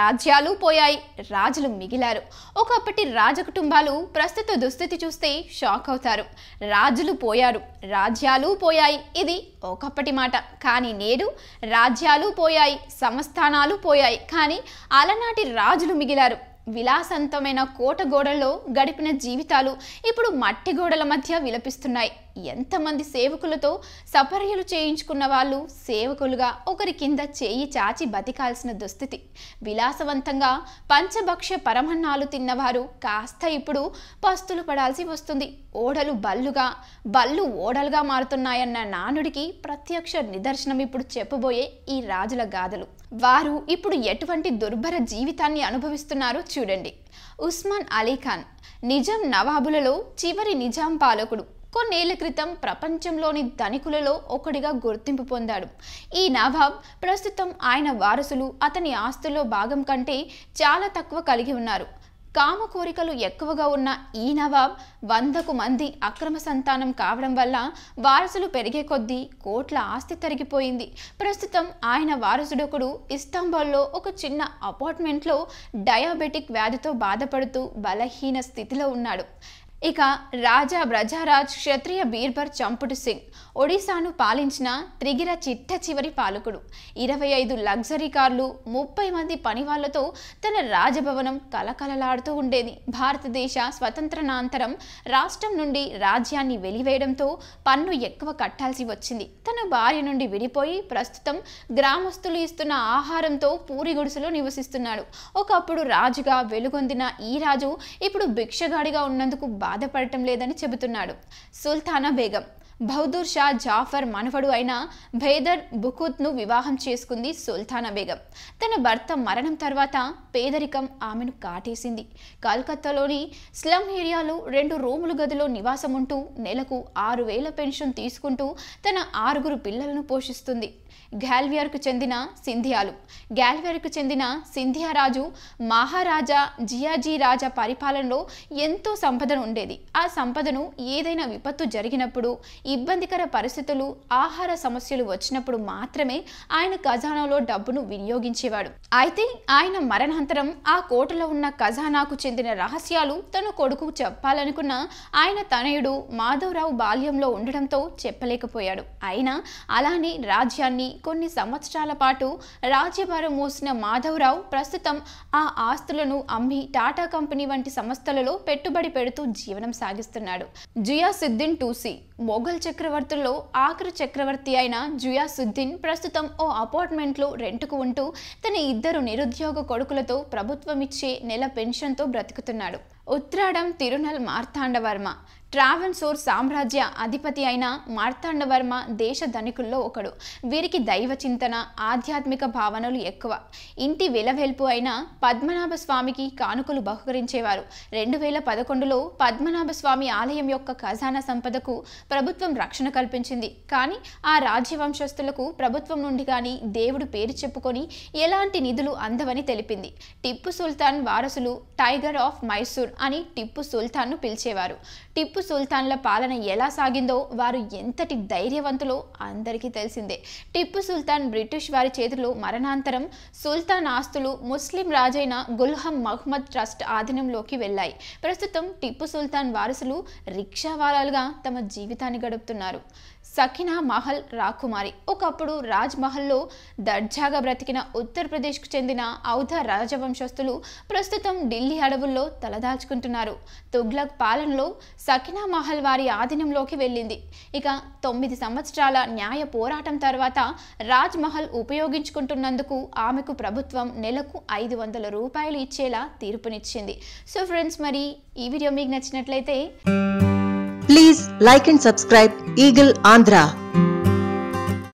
రాజ్యాలు పోయాయి, రాజులు మిగిలారు. ఒకప్పటి రాజకుటుంబాలు ప్రస్తుత దుస్థితి చూస్తే షాక్ అవుతారు. రాజులు పోయారు, రాజ్యాలు పోయాయి, ఇది ఒకప్పటి మాట. కానీ నేడు రాజ్యాలు పోయాయి, సంస్థానాలు పోయాయి, కానీ అలనాటి రాజులు మిగిలారు. విలాసవంతమైన కోట గోడల్లో గడిపిన జీవితాలు ఇప్పుడు మట్టి గోడల మధ్య విలపిస్తున్నాయి. ఎంతమంది సేవకులతో సపర్యలు చేయించుకున్న వాళ్ళు సేవకులుగా ఒకరి కింద చేయి చాచి బతికాల్సిన దుస్థితి. విలాసవంతంగా పంచభక్ష పరమన్నాలు తిన్నవారు కాస్త ఇప్పుడు పస్తులు పడాల్సి వస్తుంది. ఓడలు బల్లుగా, బల్లు ఓడలుగా మారుతున్నాయన్న నానుడికి ప్రత్యక్ష నిదర్శనం ఇప్పుడు చెప్పబోయే ఈ రాజుల గాథలు. వారు ఇప్పుడు ఎటువంటి దుర్భర జీవితాన్ని అనుభవిస్తున్నారో చూడండి. ఉస్మాన్ అలీ ఖాన్ నిజాం నవాబులలో చివరి నిజాం పాలకుడు. కొన్నేళ్ల క్రితం ప్రపంచంలోని ధనికులలో ఒకడిగా గుర్తింపు పొందాడు. ఈ నవాబ్ ప్రస్తుతం ఆయన వారసులు అతని ఆస్తుల్లో భాగం కంటే చాలా తక్కువ కలిగి ఉన్నారు. కామ కోరికలు ఎక్కువగా ఉన్న ఈ నవాబ్ 100కు మంది అక్రమ సంతానం కావడం వల్ల వారసులు పెరిగే కొద్దీ కోట్ల ఆస్తి తరిగిపోయింది. ప్రస్తుతం ఆయన వారసుడొకడు ఇస్తాంబుల్లో ఒక చిన్న అపార్ట్మెంట్లో డయాబెటిక్ వ్యాధితో బాధపడుతూ బలహీన స్థితిలో ఉన్నాడు. ఇక రాజా బ్రజారాజ్ క్షత్రియ బీర్బర్ చంపుటు సింగ్ ఒడిశాను పాలించిన త్రిగిర చిట్ట చివరి పాలకుడు. 25 లగ్జరీ కార్లు, 30 మంది పనివాళ్లతో తన రాజభవనం కలకలలాడుతూ ఉండేది. భారతదేశ స్వతంత్రానంతరం రాష్ట్రం నుండి రాజ్యాన్ని వెలివేయడంతో పన్ను ఎక్కువ కట్టాల్సి వచ్చింది. తన భార్య నుండి విడిపోయి ప్రస్తుతం గ్రామస్తులు ఇస్తున్న ఆహారంతో పూరి గుడిసెలో నివసిస్తున్నాడు. ఒకప్పుడు రాజుగా వెలుగొందిన ఈ రాజు ఇప్పుడు భిక్షగాడిగా ఉన్నందుకు బాధపడటం లేదని చెబుతున్నాడు. సుల్తానా బేగం బహదూర్ షా జాఫర్ మనవడు అయిన భైదర్ బుకుత్ను వివాహం చేసుకుంది సుల్తానా బేగం. తన భర్త మరణం తర్వాత పేదరికం ఆమెను కాటేసింది. కలకత్తాలోని స్లమ్ ఏరియాలో 2 రూముల గదిలో నివాసం ఉంటూ నెలకు 6,000 పెన్షన్ తీసుకుంటూ తన 6 పిల్లలను పోషిస్తుంది. గ్వాలియర్కు చెందిన సింధియా రాజు మహారాజా జియాజీ రాజా పరిపాలనలో ఎంతో సంపద ఉండేది. ఆ సంపదను ఏదైనా విపత్తు జరిగినప్పుడు, ఇబ్బందికర పరిస్థితులు, ఆహార సమస్యలు వచ్చినప్పుడు మాత్రమే ఆయన ఖజానాలో డబ్బును వినియోగించేవాడు. అయితే ఆయన మరణానంతరం ఆ కోటలో ఉన్న ఖజానాకు చెందిన రహస్యాలు తన కొడుకు చెప్పాలనుకున్న ఆయన తనయుడు మాధవరావు బాల్యంలో ఉండడంతో చెప్పలేకపోయాడు. అయినా అలానే రాజ్యాన్ని కొన్ని సంవత్సరాల పాటు రాజ్యభారం మోసిన మాధవరావు ప్రస్తుతం ఆ ఆస్తులను అమ్మి టాటా కంపెనీ వంటి సంస్థలలో పెట్టుబడి పెడుతూ జీవనం సాగిస్తున్నాడు. జియాసుద్దీన్ టూసీ మొఘల్ చక్రవర్తుల్లో ఆఖరి చక్రవర్తి అయిన జియాసుద్దీన్ ప్రస్తుతం ఓ అపార్ట్మెంట్లో రెంటుకు ఉంటూ తన 2 నిరుద్యోగ కొడుకులతో ప్రభుత్వం ఇచ్చే నెల పెన్షన్తో బ్రతుకుతున్నాడు. ఉత్రాడం తిరునల్ మార్తాండవర్మ ట్రావెన్సోర్ సామ్రాజ్య అధిపతి అయిన మార్తాండవర్మ దేశ ధనికుల్లో ఒకడు. వీరికి దైవ చింతన, ఆధ్యాత్మిక భావనలు ఎక్కువ. ఇంటి వెలవెల్పు అయిన పద్మనాభ స్వామికి కానుకలు బహుకరించేవారు. 2011లో పద్మనాభ స్వామి ఆలయం యొక్క ఖజానా సంపదకు ప్రభుత్వం రక్షణ కల్పించింది. కానీ ఆ రాజ్యవంశస్థులకు ప్రభుత్వం నుండి కానీ దేవుడు పేరు చెప్పుకొని ఎలాంటి నిధులు అందవని తెలిపింది. టిప్పు సుల్తాన్ వారసులు టైగర్ ఆఫ్ మైసూర్ అని టిప్పు సుల్తాన్ను పిలిచేవారు. టిప్పు సుల్తాన్ల పాలన ఎలా సాగిందో, వారు ఎంతటి ధైర్యవంతులో అందరికీ తెలిసిందే. టిప్పు సుల్తాన్ బ్రిటిష్ వారి చేతిలో మరణాంతరం సుల్తాన్ ఆస్తులు ముస్లిం రాజైన గుల్హం మహ్మద్ ట్రస్ట్ ఆధీనంలోకి వెళ్ళాయి. ప్రస్తుతం టిప్పు సుల్తాన్ వారసులు రిక్షావాలాలుగా తమ జీవితాన్ని గడుపుతున్నారు. సకినా మహల్ రాకుమారి ఒకప్పుడు రాజ్ మహల్లో దర్జాగా బ్రతికిన ఉత్తరప్రదేశ్కు చెందిన ఔధ రాజవంశస్థులు ప్రస్తుతం ఢిల్లీ అడవుల్లో తలదాల్చుకుంటున్నారు. తుగ్లక్ పాలనలో సకినా మహల్ వారి ఆధీనంలోకి వెళ్ళింది. ఇక 9 సంవత్సరాల న్యాయ పోరాటం తర్వాత రాజ్ మహల్ ఉపయోగించుకుంటున్నందుకు ఆమెకు ప్రభుత్వం నెలకు 500 రూపాయలు ఇచ్చేలా తీర్పునిచ్చింది. సో ఫ్రెండ్స్, మరి ఈ వీడియో మీకు నచ్చినట్లయితే Please like and subscribe Eagle Andhra.